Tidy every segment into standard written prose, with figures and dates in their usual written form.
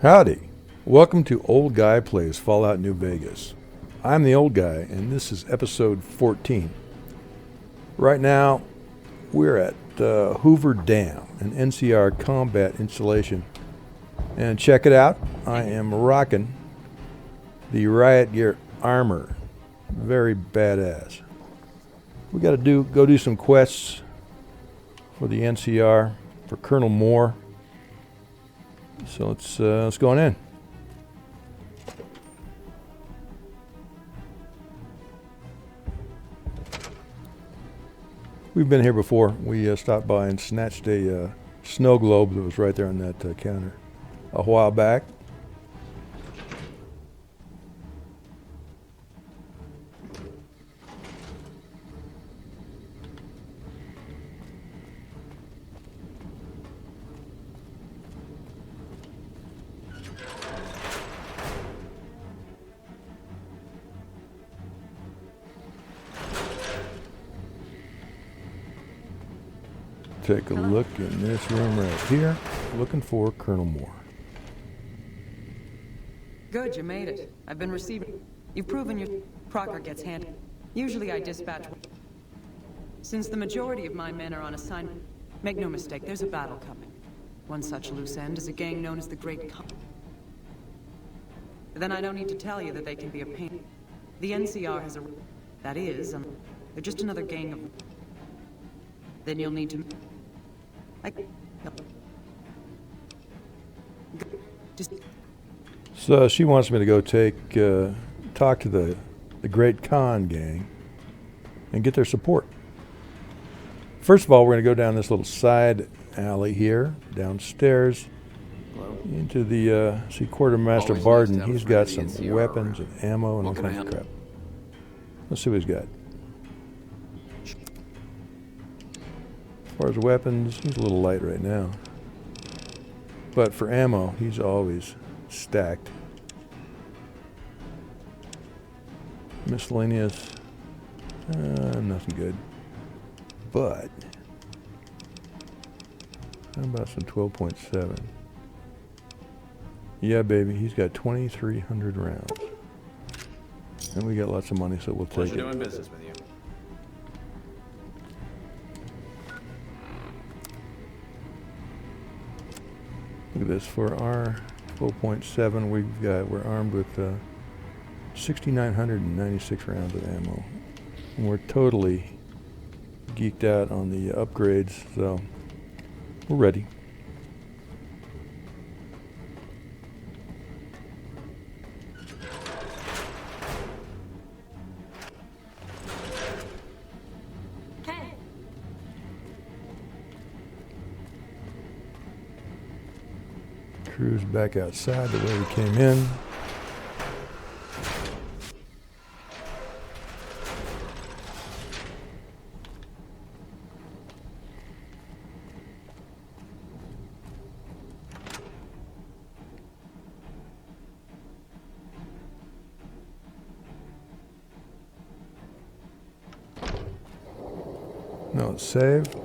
Howdy. Welcome to Old Guy Plays Fallout New Vegas. I'm the old guy, and this is episode 14. Right now, we're at Hoover Dam, an NCR combat installation. And check it out, I am rocking the riot gear armor. Very badass. We got to go do some quests for the NCR, for Colonel Moore. So let's go on in. We've been here before. We stopped by and snatched a snow globe that was right there on that counter a while back. Take a look in this room right here, looking for Colonel Moore. Good, you made it. I've been receiving... You've proven your... Crocker gets handled. Usually I dispatch... Since the majority of my men are on assignment, make no mistake, there's a battle coming. One such loose end is a gang known as the Great Con. Then I don't need to tell you that they can be a pain. The NCR has a... That is, they're just another gang of... Then you'll need to... So she wants me to go talk to the Great Con gang and get their support. First of all, we're going to go down this little side alley here, downstairs, into the, see Quartermaster Barden. He's got some weapons and ammo and all kinds of crap. Let's see what he's got. As far as weapons, he's a little light right now. But for ammo, he's always stacked. Miscellaneous, nothing good. But, how about some 12.7? Yeah, baby, he's got 2,300 rounds. And we got lots of money, so we'll take it. Pleasure doing business with you. Look at this, for our 12.7, we're armed with 6,996 rounds of ammo. And we're totally geeked out on the upgrades, so we're ready. Cruise back outside the way we came in. No, it's saved.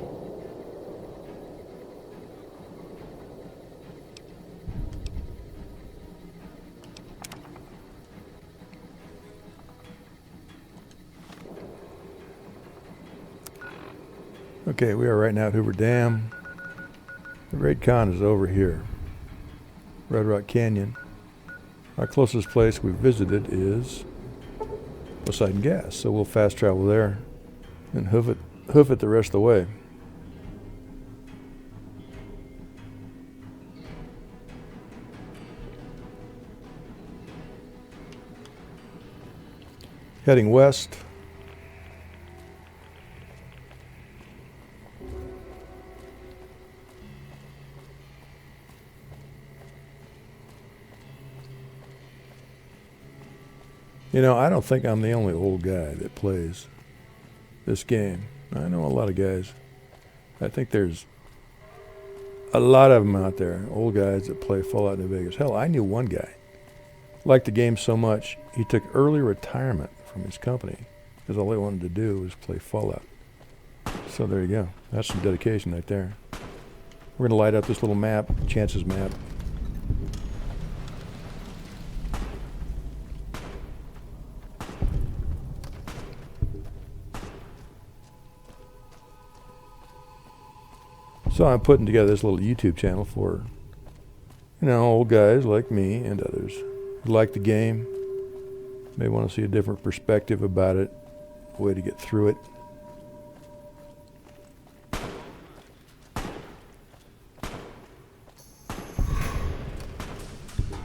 Okay, we are right now at Hoover Dam. The Great Con is over here, Red Rock Canyon. Our closest place we've visited is Poseidon Gas, so we'll fast travel there and hoof it the rest of the way. Heading west. You know, I don't think I'm the only old guy that plays this game. I know a lot of guys. I think there's a lot of them out there, old guys that play Fallout New Vegas. Hell, I knew one guy. Liked the game so much, he took early retirement from his company because all he wanted to do was play Fallout. So there you go. That's some dedication right there. We're going to light up this little map, Chance's map. So I'm putting together this little YouTube channel for, old guys like me and others who like the game, may want to see a different perspective about it, a way to get through it.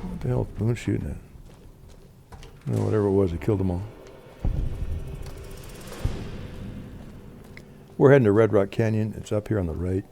What the hell is Boone shooting at? Whatever it was, he killed them all. We're heading to Red Rock Canyon. It's up here on the right.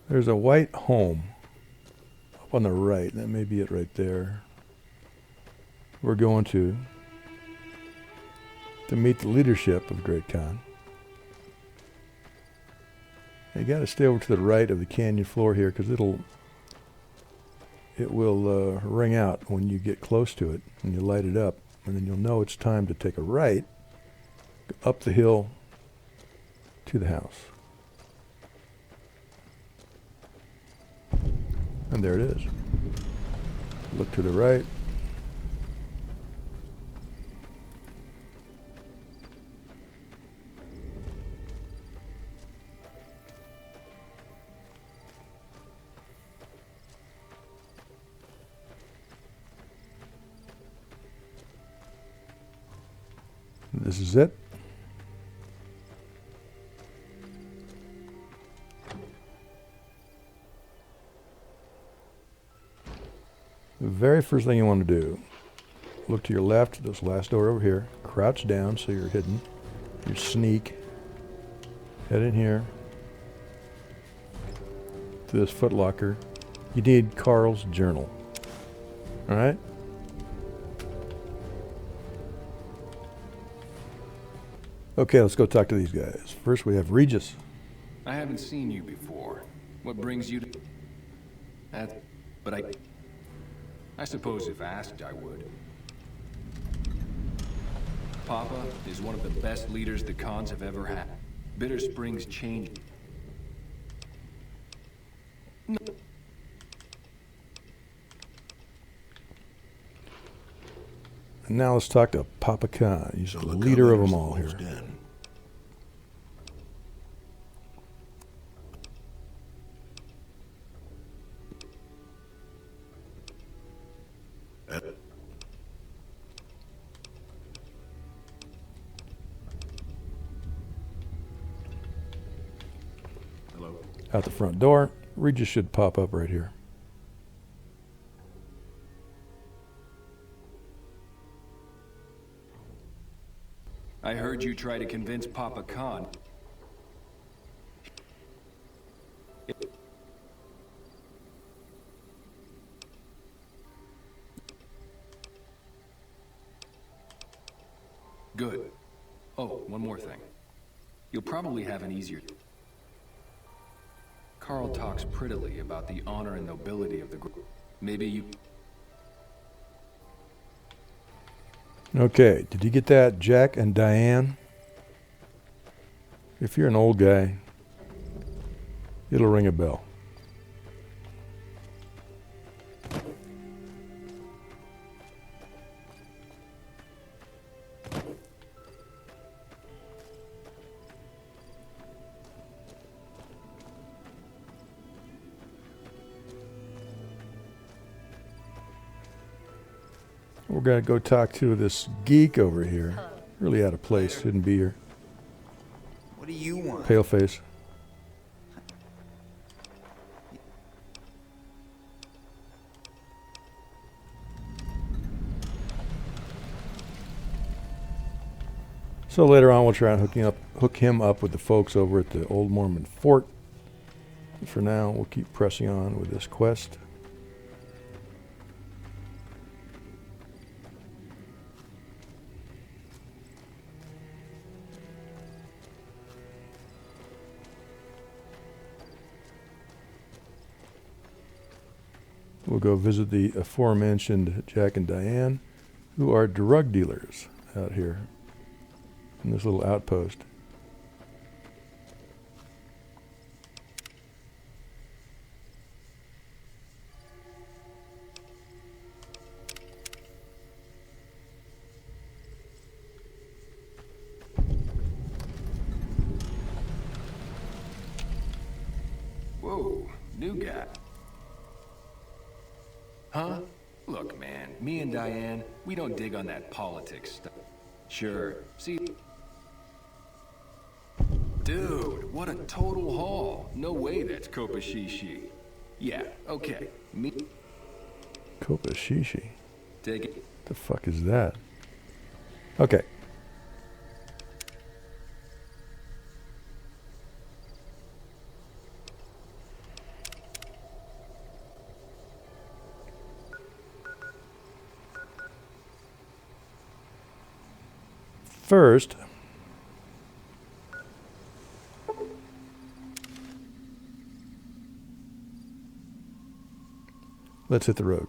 There's a white home up on the right. That may be it right there. We're going to meet the leadership of Great Khan. You got to stay over to the right of the canyon floor here because it will ring out when you get close to it and you light it up, and then you'll know it's time to take a right up the hill to the house. And there it is. Look to the right. This is it. The very first thing you want to do, look to your left, this last door over here, crouch down so you're hidden, you sneak, head in here, to this footlocker. You need Carl's journal, all right? Okay, let's go talk to these guys. First we have Regis. I haven't seen you before. What brings you to... But I suppose if asked, I would. Papa is one of the best leaders the Khans have ever had. Bitter Springs changed. And now let's talk to Papa Khan. He's the leader of them all here. Hello. Out the front door. Regis should pop up right here. I heard you try to convince Papa Khan. Good. Oh, one more thing. You'll probably have an easier... Carl talks prettily about the honor and nobility of the group. Maybe you... Okay, did you get that, Jack and Diane? If you're an old guy, it'll ring a bell. We're going to go talk to this geek over here. Really out of place. Shouldn't be here. What do you want? Pale face. So later on, we'll try and hook him up with the folks over at the Old Mormon Fort. But for now, we'll keep pressing on with this quest. we'll go visit the aforementioned Jack and Diane, who are drug dealers out here in this little outpost. Whoa, new guy. Huh? Look, man, me and Diane, we don't dig on that politics stuff. Sure, see... Dude, what a total haul. No way that's Kopashishi. Yeah, okay, me... Kopashishi? Take it. The fuck is that? Okay. First, let's hit the road.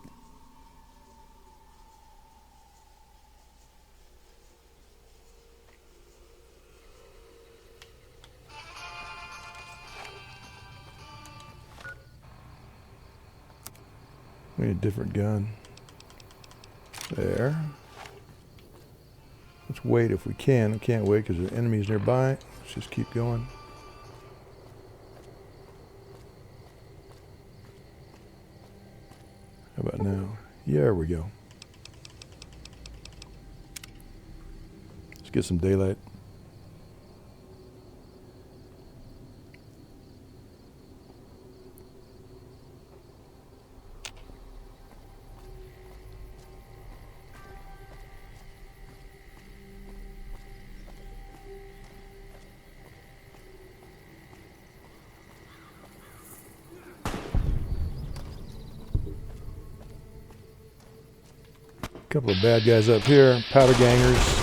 We need a different gun. There. Let's wait if we can. We can't wait because the enemy's nearby. Let's just keep going. How about now? Yeah, there we go. Let's get some daylight. Couple of bad guys up here, powder gangers.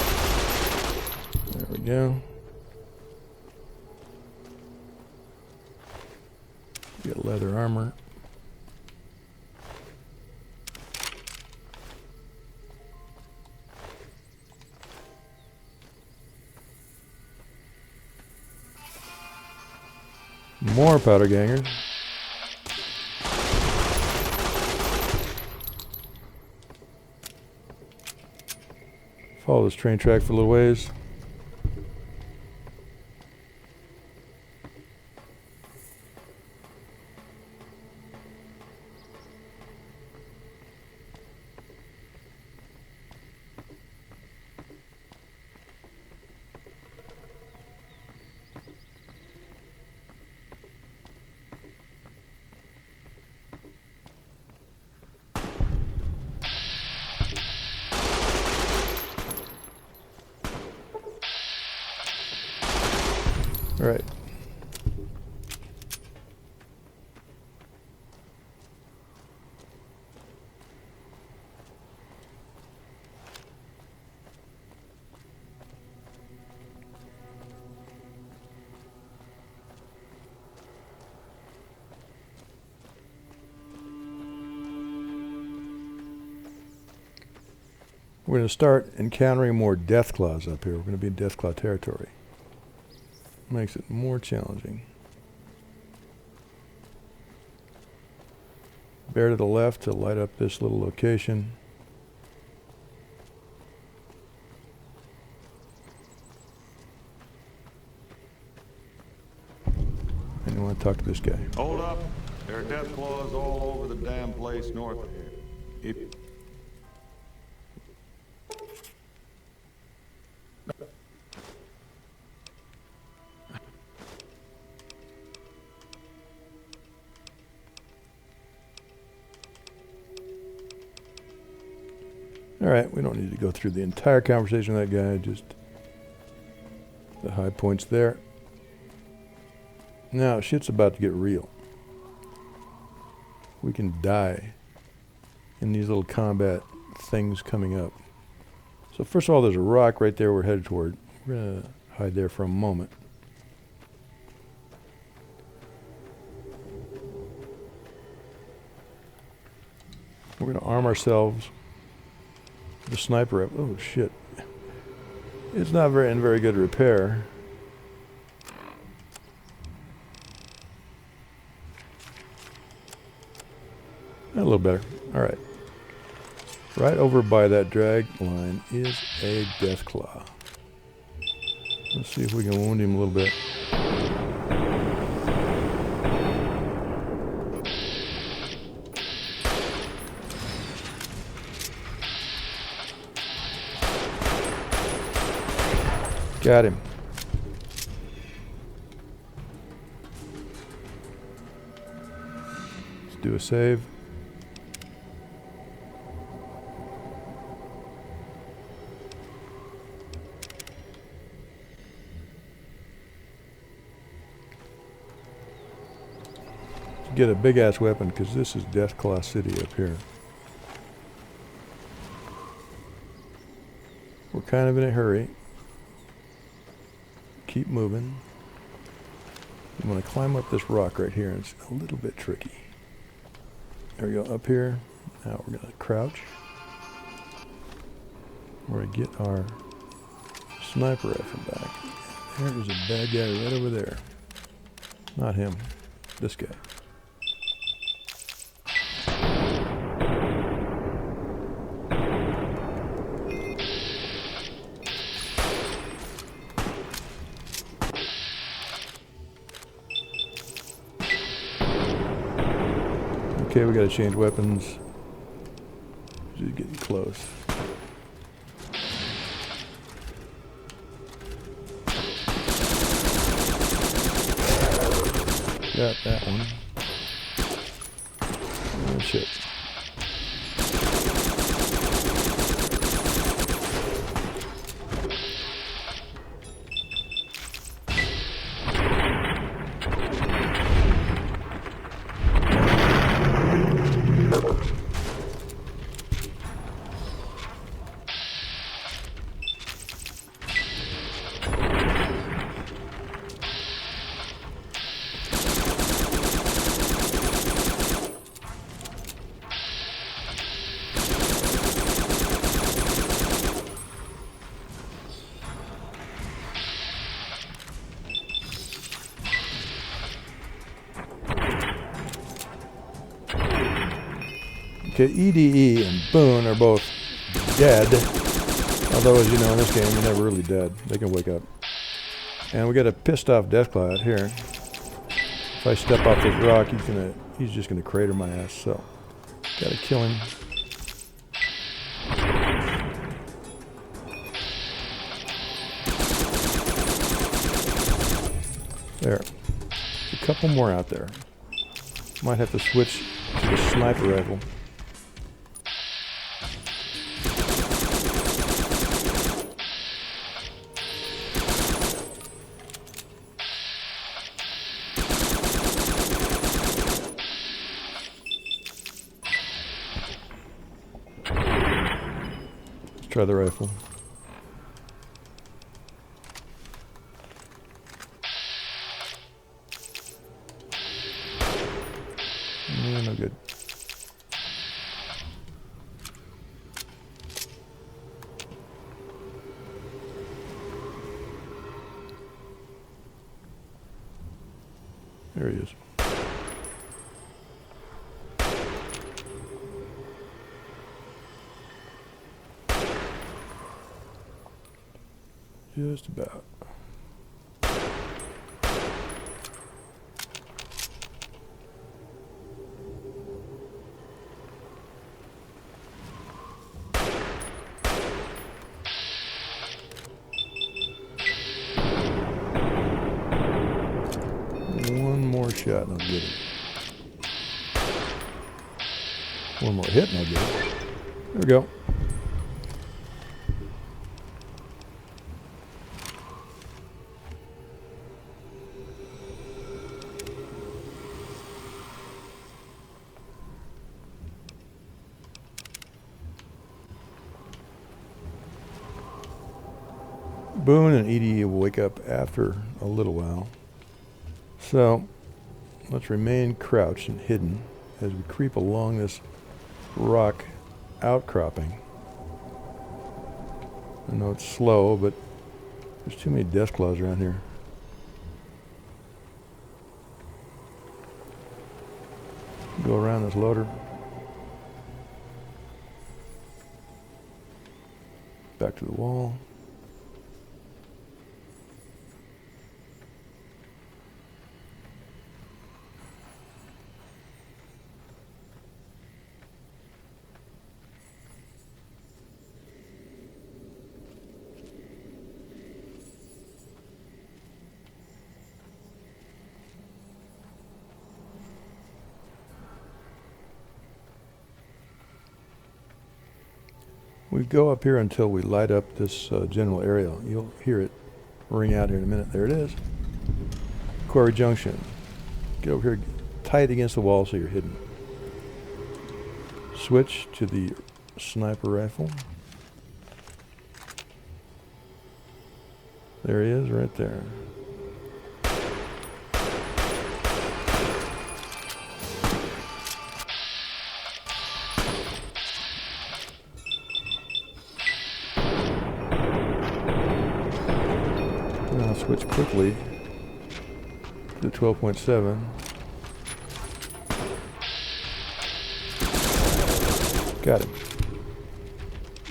There we go. Get leather armor. More powder gangers. Follow this train track for a little ways. All right. We're going to start encountering more Deathclaws up here. We're going to be in Deathclaw territory. Makes it more challenging. Bear to the left to light up this little location. And you want to talk to this guy. Hold up. There are death claws all over the damn place north of here. If All right, we don't need to go through the entire conversation with that guy, just the high points there. Now, shit's about to get real. We can die in these little combat things coming up. So first of all, there's a rock right there we're headed toward. We're going to hide there for a moment. We're going to arm ourselves with a sniper rifle. Oh, shit. It's not in very good repair. A little better. All right. Right over by that drag line is a death claw. Let's see if we can wound him a little bit. Got him. Let's do a save. Get a big ass weapon because this is Deathclaw City up here. We're kind of in a hurry. Keep moving. I'm going to climb up this rock right here, and it's a little bit tricky. There we go, up here. Now we're going to crouch. We're going to get our sniper rifle back. There is a bad guy right over there. Not him, this guy. Okay, we gotta change weapons. She's getting close. Got that one. Oh shit. Okay, EDE and Boone are both dead. Although, as you know, in this game, you're never really dead. They can wake up. And we got a pissed off Deathclaw out here. If I step off this rock, he's just gonna crater my ass. So, gotta kill him. There. A couple more out there. Might have to switch to the sniper rifle. Try the rifle. Yeah, no good. There he is. Just about. One more shot and I'll get it. One more hit and I'll get it. There we go. Boone and Edie will wake up after a little while. So let's remain crouched and hidden as we creep along this rock outcropping. I know it's slow, but there's too many death claws around here. Go around this loader. Back to the wall. We go up here until we light up this general area. You'll hear it ring out here in a minute. There it is. Quarry Junction. Get over here tight against the wall so you're hidden. Switch to the sniper rifle. There he is, right there. Now switch quickly to 12.7. Got him.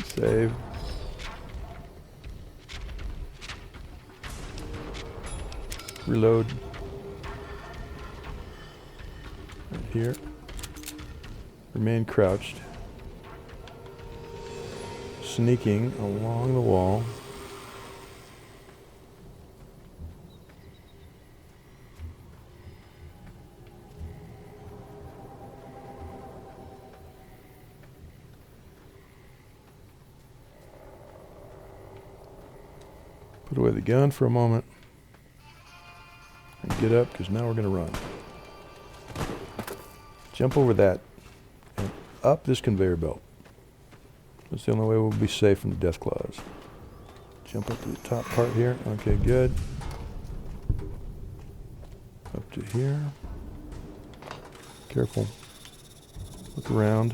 Save. Reload. Right here. Remain crouched. Sneaking along the wall. Put away the gun for a moment and get up, because now we're going to run. Jump over that and up this conveyor belt. That's the only way we'll be safe from the death claws. Jump up to the top part here. Okay, good. Up to here. Careful. Look around.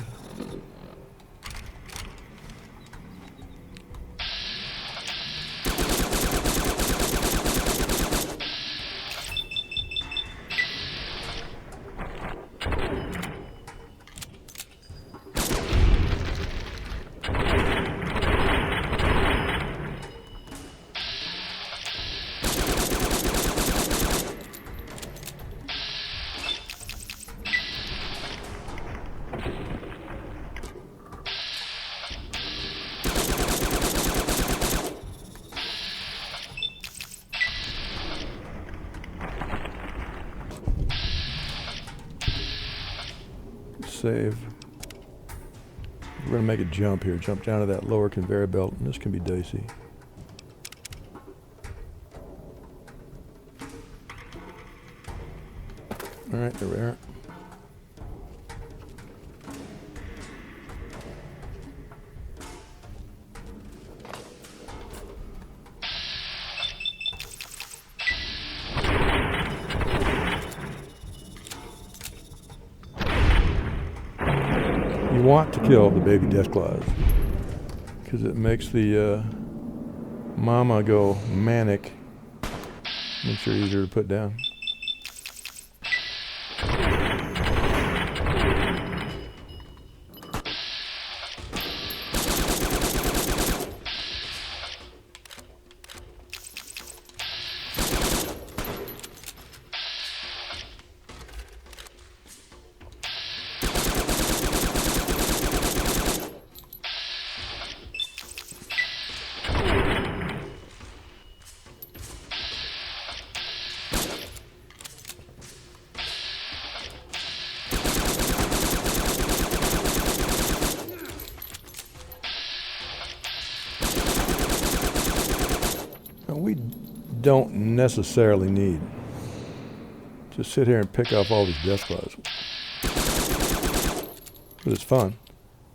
Save. We're going to make a jump here. Jump down to that lower conveyor belt, and this can be dicey. All right, there we are. You want to kill the baby death claws because it makes the mama go manic. Makes her easier to put down. We don't necessarily need to sit here and pick off all these death claws. But it's fun,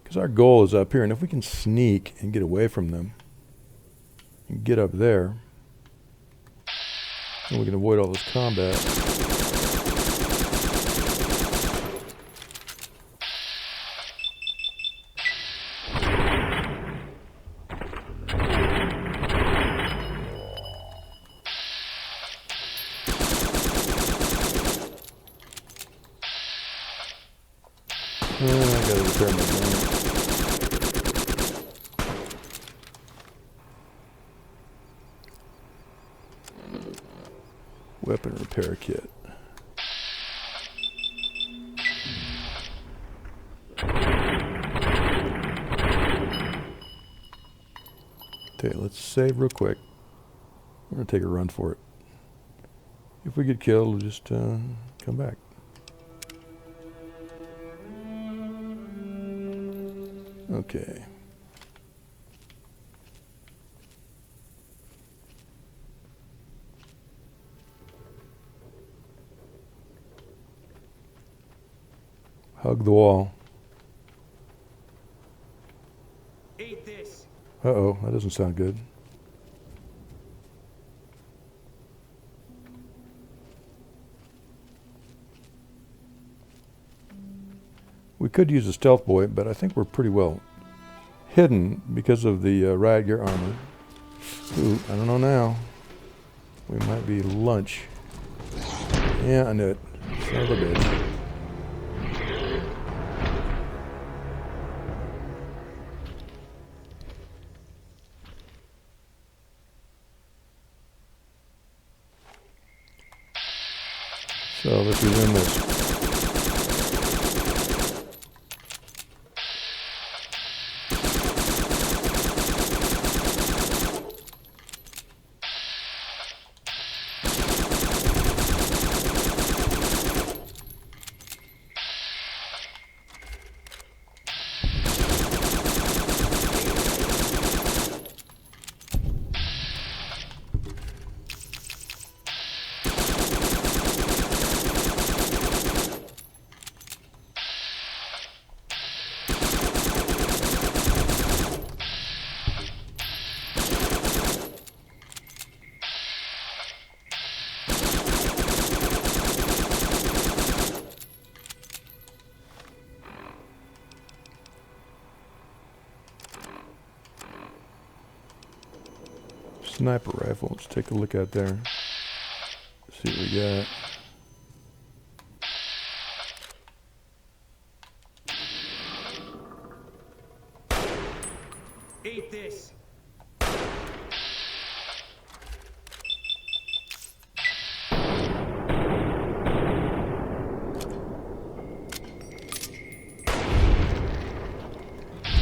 because our goal is up here, and if we can sneak and get away from them and get up there, then we can avoid all this combat. repair my gun. Weapon repair kit. Okay, let's save real quick. We're going to take a run for it. If we get killed, we'll just come back. Okay. Hug the wall. Eat this. Uh-oh, that doesn't sound good. We could use a stealth boy, but I think we're pretty well hidden because of the riot gear armor. Ooh, I don't know now. We might be lunch. Yeah, I knew it. Son of a bitch. So let's resume this. Sniper rifle. Let's take a look at there. See what we got. Eat this.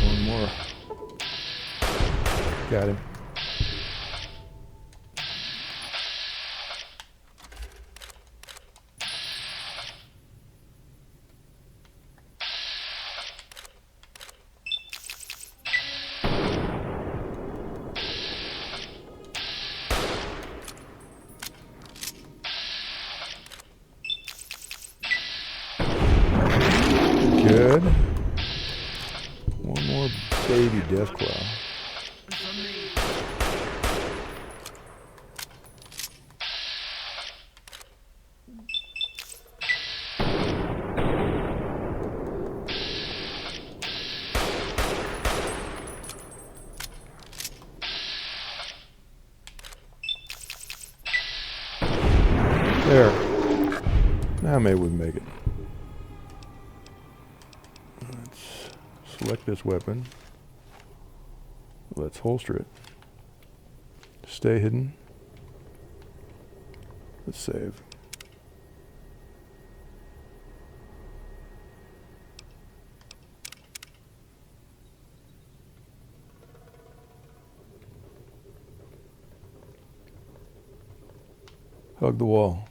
One more. Got him. Good. One more baby Deathclaw. There. Now maybe we can make it. Let's select this weapon. Let's holster it. Stay hidden. Let's save. Hug the wall.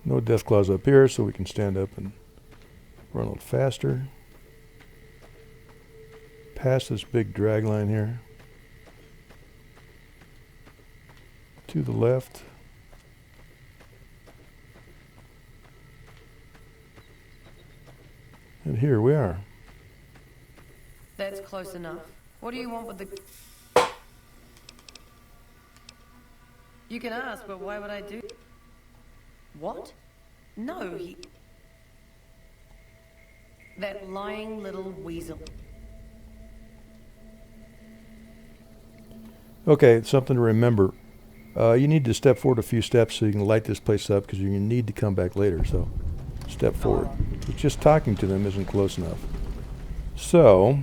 No death claws up here, so we can stand up and run a little faster. past this big drag line here. To the left. And here we are. That's close enough. What do you want with the... You can ask, but why would I do... What? No, he... That lying little weasel. Okay, something to remember. You need to step forward a few steps so you can light this place up, because you're going to need to come back later, so step forward. But just talking to them isn't close enough. So,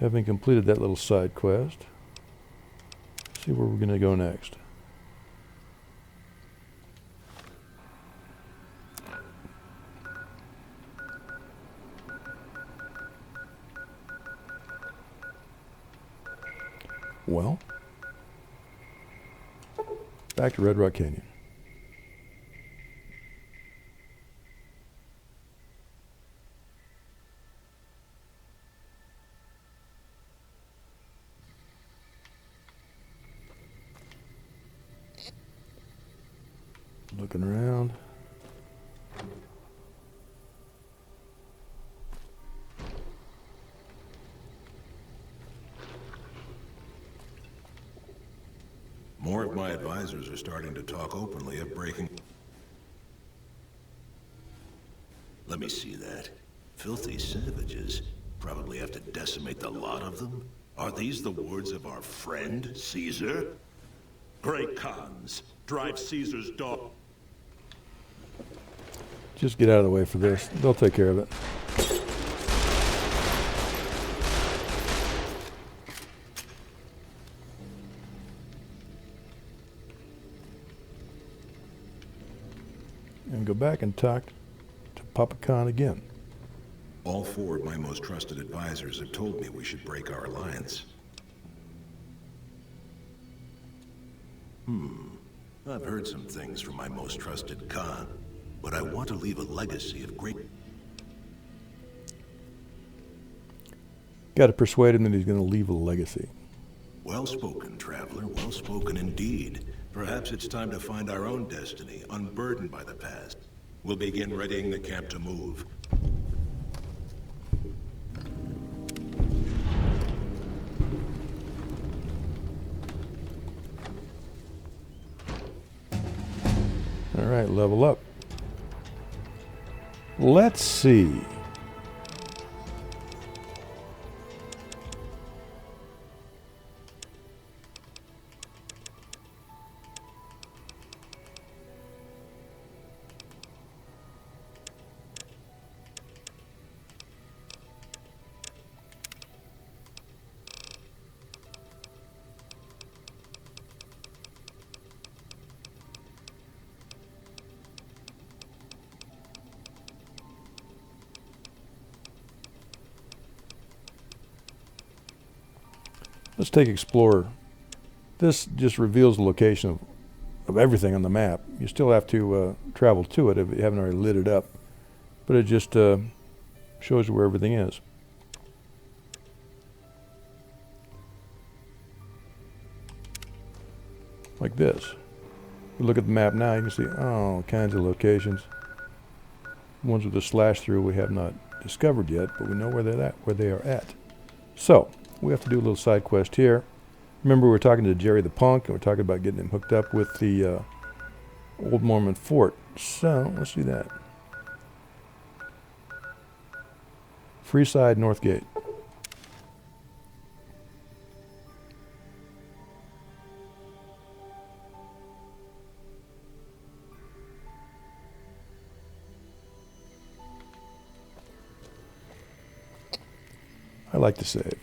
having completed that little side quest, see where we're going to go next. Well, back to Red Rock Canyon. Looking around. More of my advisors are starting to talk openly of breaking... Let me see that. Filthy savages. Probably have to decimate the lot of them. Are these the words of our friend, Caesar? Great Khans, drive Caesar's dog... Just get out of the way for this. They'll take care of it. And go back and talk to Papa Khan again. All four of my most trusted advisors have told me we should break our alliance. I've heard some things from my most trusted Khan, but I want to leave a legacy of great... Got to persuade him that he's going to leave a legacy. Well spoken, traveler. Well spoken indeed. Perhaps it's time to find our own destiny, unburdened by the past. We'll begin readying the camp to move. All right, level up. Let's see. Let's take Explorer. This just reveals the location of everything on the map. You still have to travel to it if you haven't already lit it up. But it just shows you where everything is. Like this. You look at the map now, you can see all kinds of locations. Ones with a slash through we have not discovered yet, but we know where they are at. So, we have to do a little side quest here. Remember, we were talking to Jerry the Punk, and we're talking about getting him hooked up with the Old Mormon Fort. So, let's do that. Freeside North Gate. I like to save.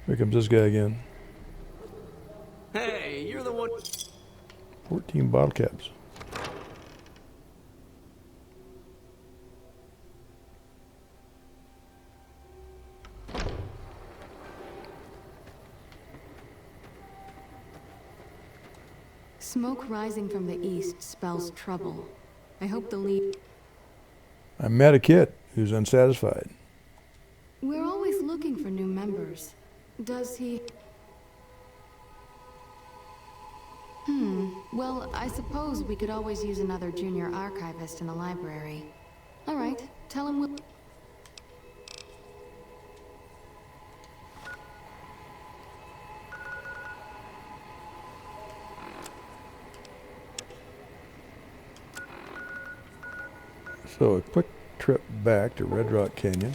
Here comes this guy again. Hey, you're the one. 14 bottle caps. Smoke rising from the east spells trouble. I hope the lead... I met a kid who's unsatisfied. We're always looking for new members. Does he... Well, I suppose we could always use another junior archivist in the library. All right, tell him we'll... So a quick trip back to Red Rock Canyon.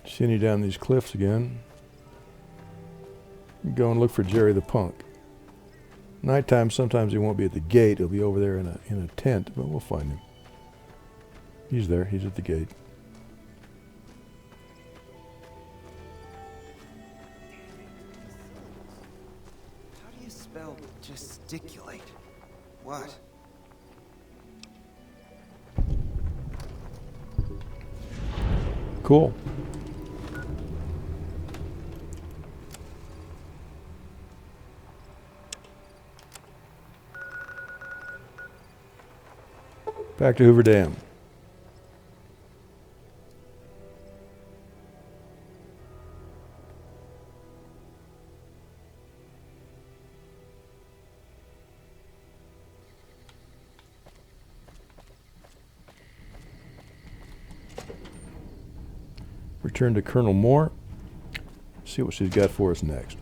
Shinny down these cliffs again. Go and look for Jerry the Punk. Nighttime, sometimes he won't be at the gate. He'll be over there in a tent, but we'll find him. He's there. He's at the gate. How do you spell gesticulate? What? Cool. Back to Hoover Dam. Return to Colonel Moore. See what she's got for us next.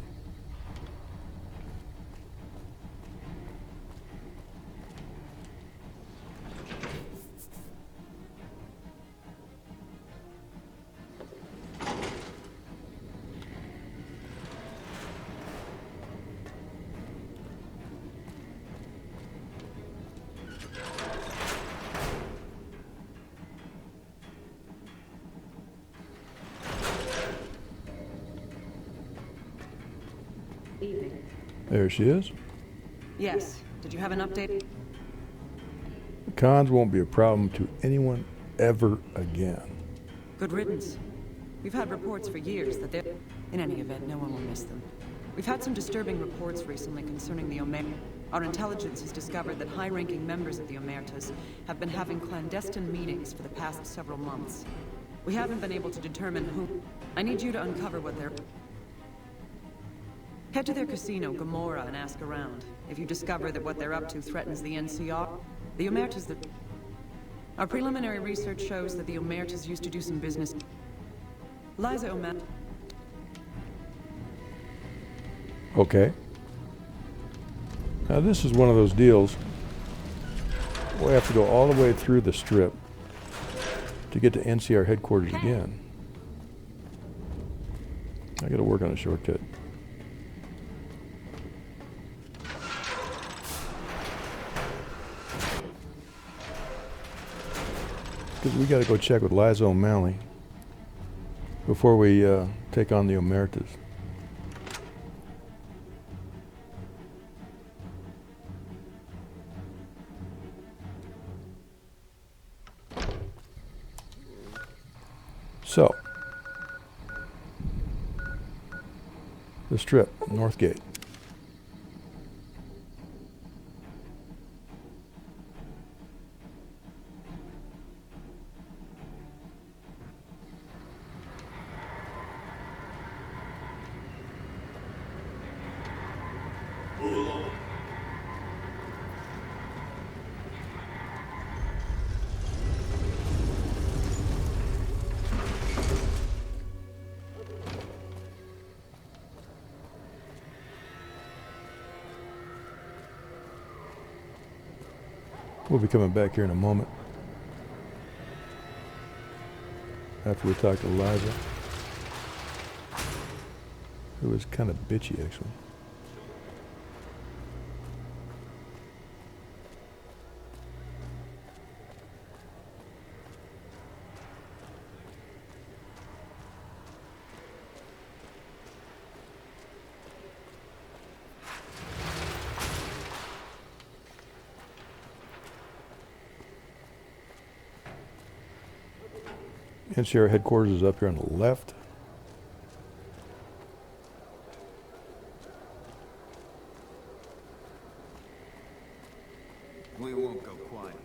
Evening. There she is. Yes. Did you have an update? The cons won't be a problem to anyone ever again. Good riddance. We've had reports for years that they're... In any event, no one will miss them. We've had some disturbing reports recently concerning the Omertas. Our intelligence has discovered that high-ranking members of the Omertas have been having clandestine meetings for the past several months. We haven't been able to determine who... I need you to uncover what they're... Head to their casino, Gomorrah, and ask around. If you discover that what they're up to threatens the NCR, the Omertas that... Our preliminary research shows that the Omertas used to do some business... Liza Omerta... Okay. Now this is one of those deals. We have to go all the way through the strip to get to NCR headquarters again. I gotta work on a shortcut. Because we gotta go check with Liza O'Malley before we take on the Omertas. So, the strip, North Gate. We'll be coming back here in a moment. after we talked to Liza, who was kind of bitchy, actually. NCR headquarters is up here on the left. We won't go quietly.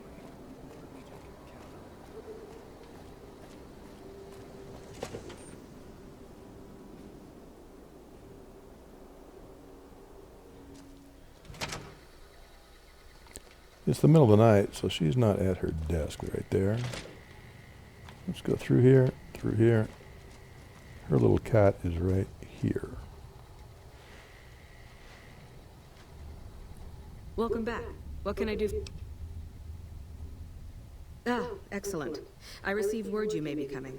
It's the middle of the night, so she's not at her desk right there. Let's go through here, through here. Her little cat is right here. Welcome back. What can I do? Ah, excellent. I received word you may be coming.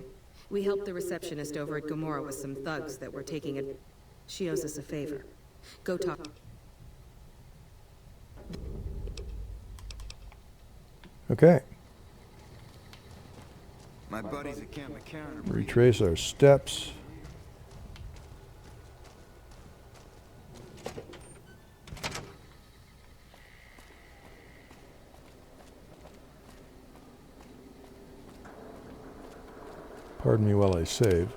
We helped the receptionist over at Gomorrah with some thugs that were taking it. She owes us a favor. Go talk. Okay. My buddies at Camp McCarran are Retrace our steps. Pardon me while I save.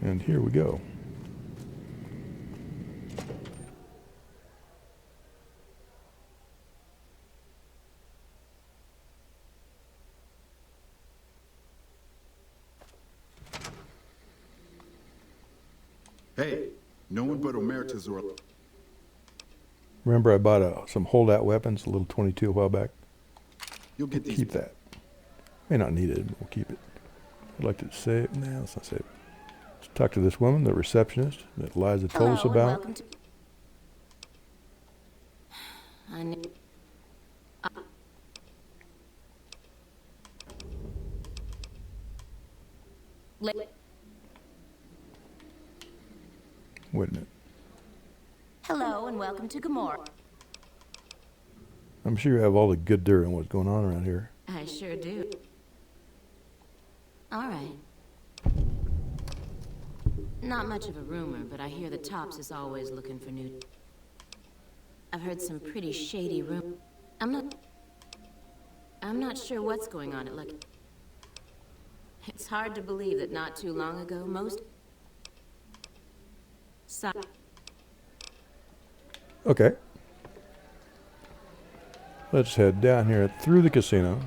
And here we go. Hey, no one but Omertas or... Remember I bought some holdout weapons, a little 22 a while back? You'll get these. Keep that. May not need it, but we'll keep it. I'd like to save. Nah, let's not save it. Let's talk to this woman, the receptionist, that Liza told us about. Welcome to... Wait a minute. Hello and welcome to Gomorrah. I'm sure you have all the good dirt on what's going on around here. I sure do. All right. Not much of a rumor, but I hear the Tops is always looking for new... I've heard some pretty shady rumors. I'm not sure what's going on at Lucky. It's hard to believe that not too long ago, most... Okay. Let's head down here through the casino.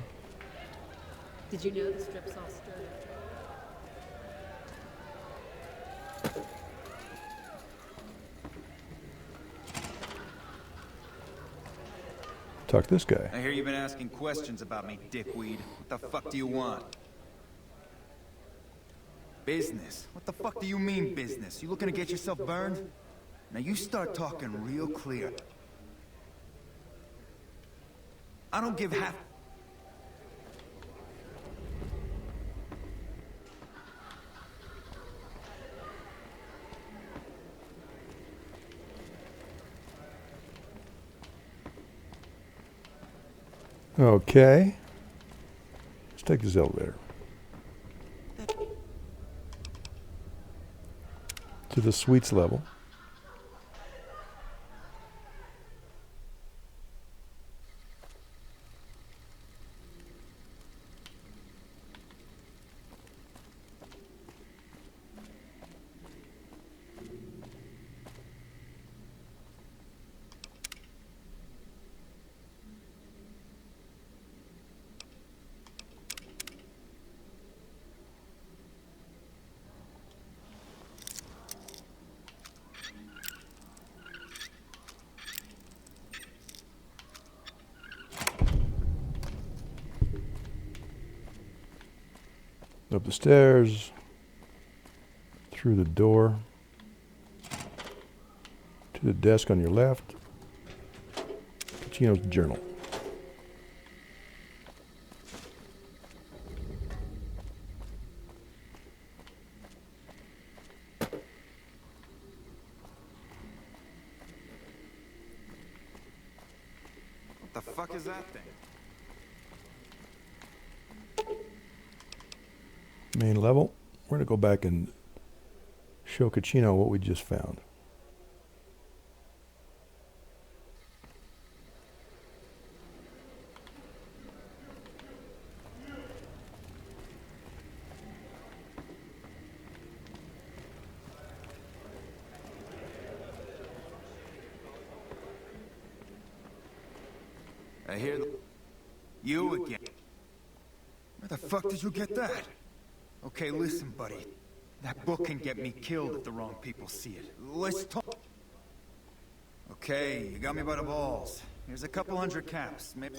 Did you know the strip's all stirred up? Talk to this guy. I hear you've been asking questions about me, dickweed. What the fuck do you want? Business? What the fuck do you mean, business? You looking to get yourself burned? Now you start talking real clear. I don't give half... Okay. Let's take this elevator. To the suites level. Up the stairs, through the door, to the desk on your left. Pacino's journal. What the fuck is that thing? Main level. We're going to go back and show Pacino what we just found. I hear you again. Where the fuck did you get that? Okay, listen, buddy. That book can get me killed if the wrong people see it. Let's talk. Okay, you got me by the balls. Here's a couple hundred caps. Maybe.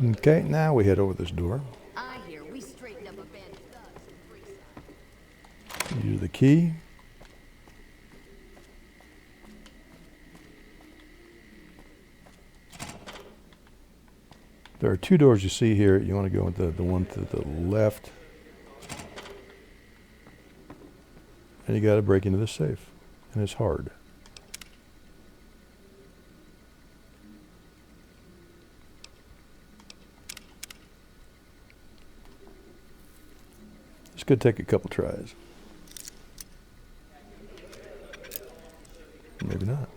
Okay, now we head over this door. I hear we straightened up a band of thugs in Freeside. Use the key. There are two doors you see here. You want to go into the one to the left. And you got to break into the safe. And it's hard. This could take a couple tries. Maybe not.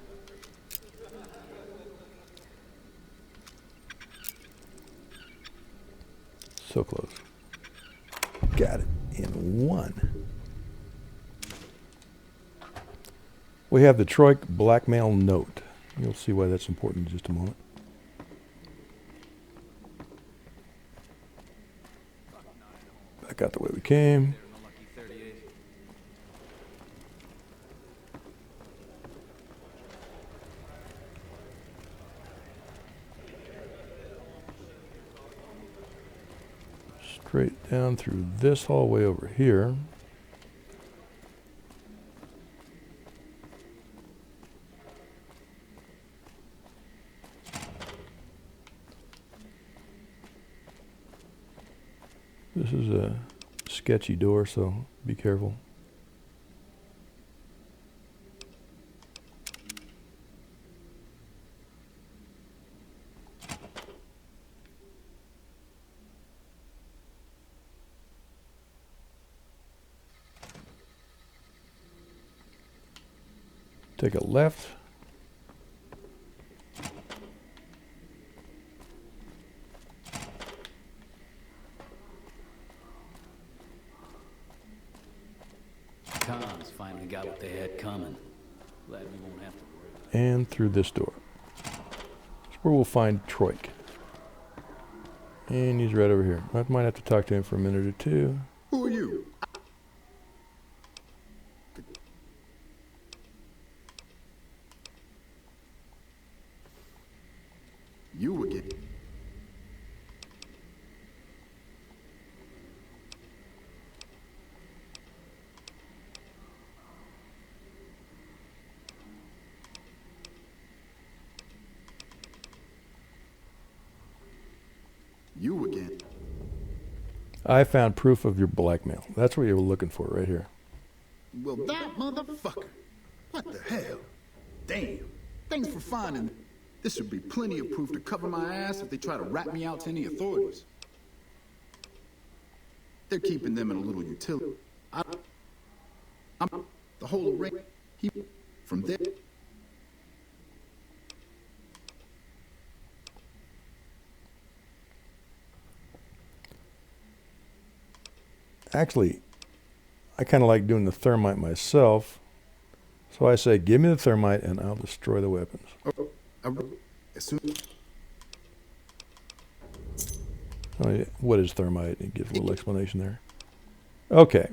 So close. Got it in one. We have the Troik blackmail note. You'll see why that's important in just a moment. Back out the way we came. Straight down through this hallway over here. This is a sketchy door, so be careful. Take a left. Cons finally got what they had coming. Glad we won't have to worry. And through this door. That's where we'll find Troik. And he's right over here. I might have to talk to him for a minute or two. Who are you? You again? You again? I found proof of your blackmail. That's what you were looking for right here. Well, that motherfucker. What the hell? Damn. Thanks for finding it. This would be plenty of proof to cover my ass if they try to rat me out to any authorities. They're keeping them in a little utility. I'm the whole array. From there. Actually, I kind of like doing the thermite myself. So I say, give me the thermite and I'll destroy the weapons. As soon What is thermite? It gives a little explanation there. Okay.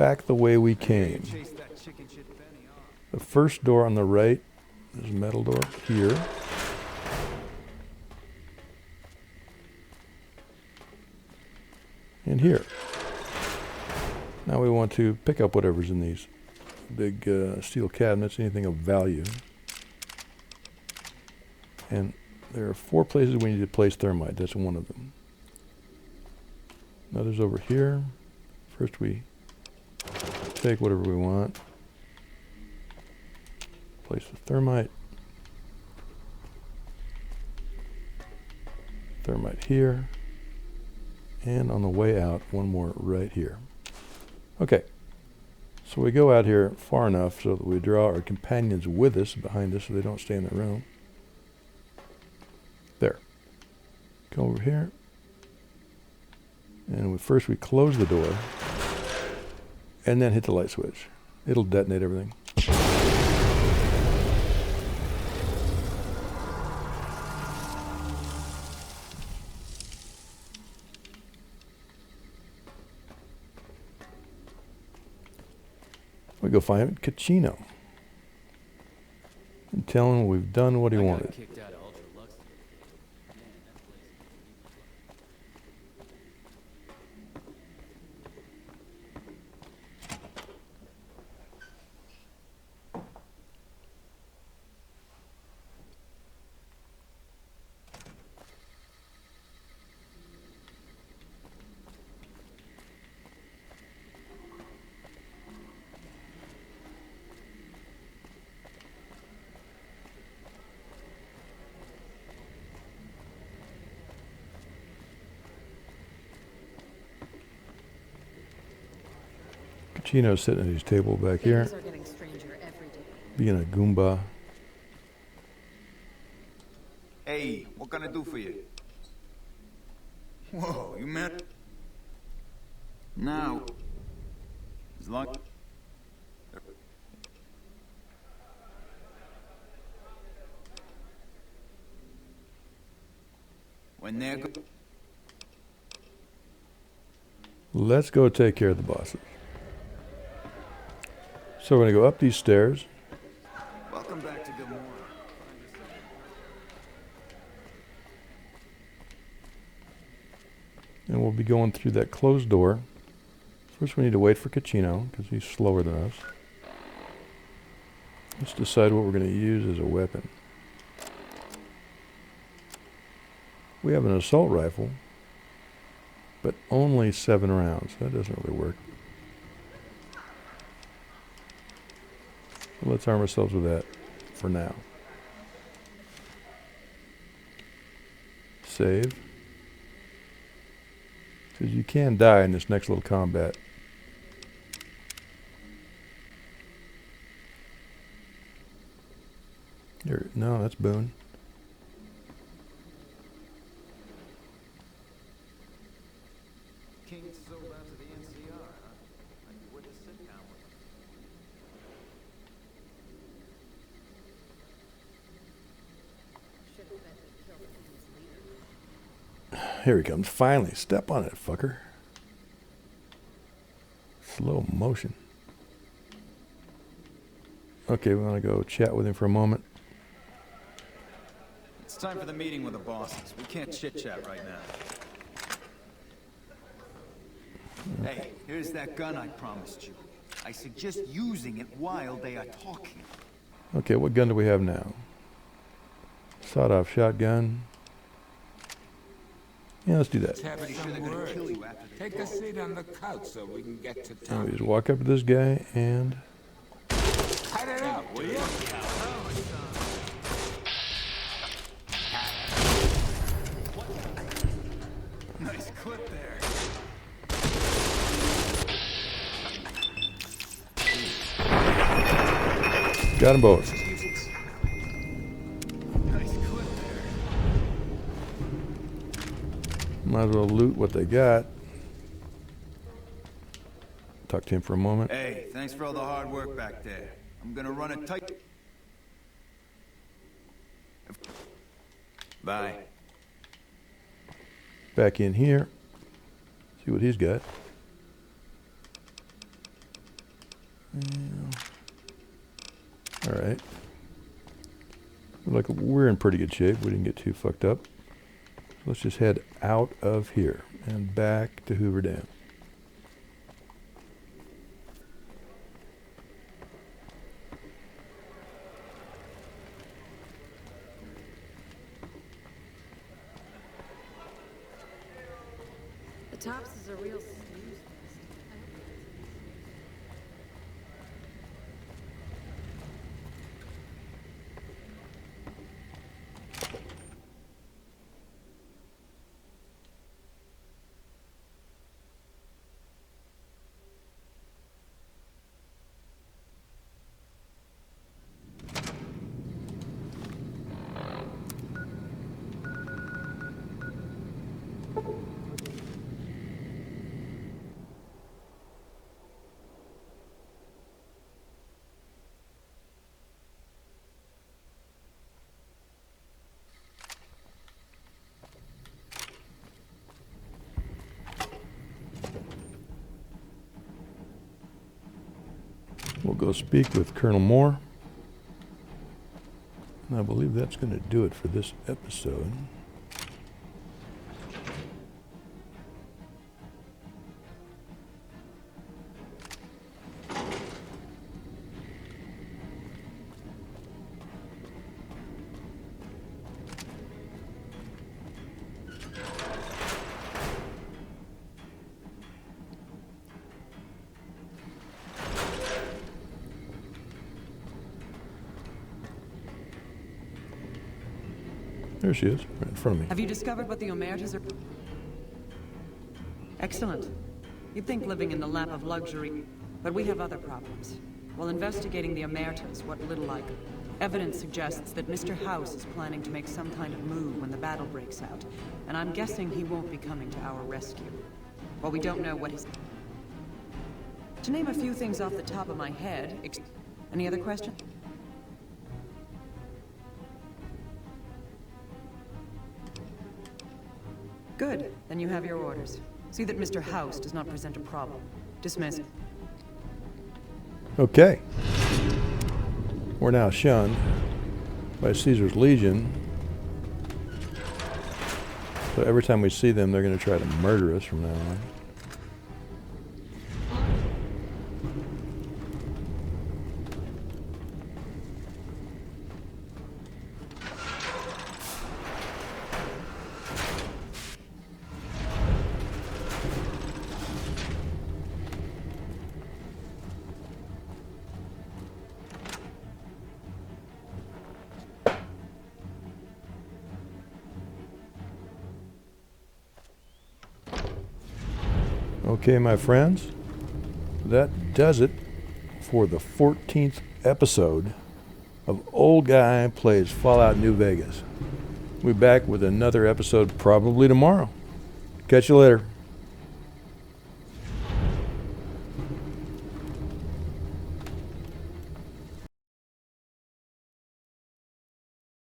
back the way we came. The first door on the right is a metal door here. And here. Now we want to pick up whatever's in these big steel cabinets, anything of value. And there are 4 places we need to place thermite. That's one of them. Another's over here. First we take whatever we want. Place the thermite. Thermite here. And on the way out, one more right here. Okay. So we go out here far enough so that we draw our companions with us behind us so they don't stay in the room. There. Come over here. And first we close the door and then hit the light switch. It'll detonate everything. We go find Caccino and tell him we've done what he wanted. Caccino's sitting at his table back here, being a Goomba. Hey, what can I do for you? Whoa, you met? Now, as long... When they're good... Let's go take care of the bosses. So we're going to go up these stairs. Welcome back to Good Morning. And we'll be going through that closed door. First we need to wait for Caccino, because he's slower than us. Let's decide what we're going to use as a weapon. We have an assault rifle, but only 7 rounds. That doesn't really work. So let's arm ourselves with that for now. Save. Because you can die in this next little combat. Here, no, that's Boone. King's so bad to the NCR, huh? Like you would to sit down with him. Here he comes, finally. Step on it, fucker. Slow motion. Okay, we want to go chat with him for a moment. It's time for the meeting with the bosses. We can't chit-chat right now. Hey, here's that gun I promised you. I suggest using it while they are talking. Okay, what gun do we have now? Sawed-off shotgun. Yeah, let's do that. Take a seat on the couch so we can get to And town. we just walk up to this guy and... Cut it out, will you? Nice clip there. Got them both. Nice clip there. Might as well loot what they got. Talk to him for a moment. Hey, thanks for all the hard work back there. I'm gonna run it tight. Bye. Back in here. See what he's got. Alright. Look, we're in pretty good shape. We didn't get too fucked up. Let's just head out of here and back to Hoover Dam. The Tops is a real snooze fest. We'll go speak with Colonel Moore. And I believe that's going to do it for this episode. There she is, right in front of me. Have you discovered what the Omertas are? Excellent. You'd think living in the lap of luxury, but we have other problems. While investigating the Omertas, what little I could, evidence suggests that Mr. House is planning to make some kind of move when the battle breaks out, and I'm guessing he won't be coming to our rescue. While we don't know what his... To name a few things off the top of my head, any other questions? Good. Then you have your orders. See that Mr. House does not present a problem. Dismissed. Okay. We're now shunned by Caesar's Legion. So every time we see them, they're going to try to murder us from now on. Okay, my friends, that does it for the 14th episode of Old Guy Plays Fallout New Vegas. We'll be back with another episode probably tomorrow. Catch you later.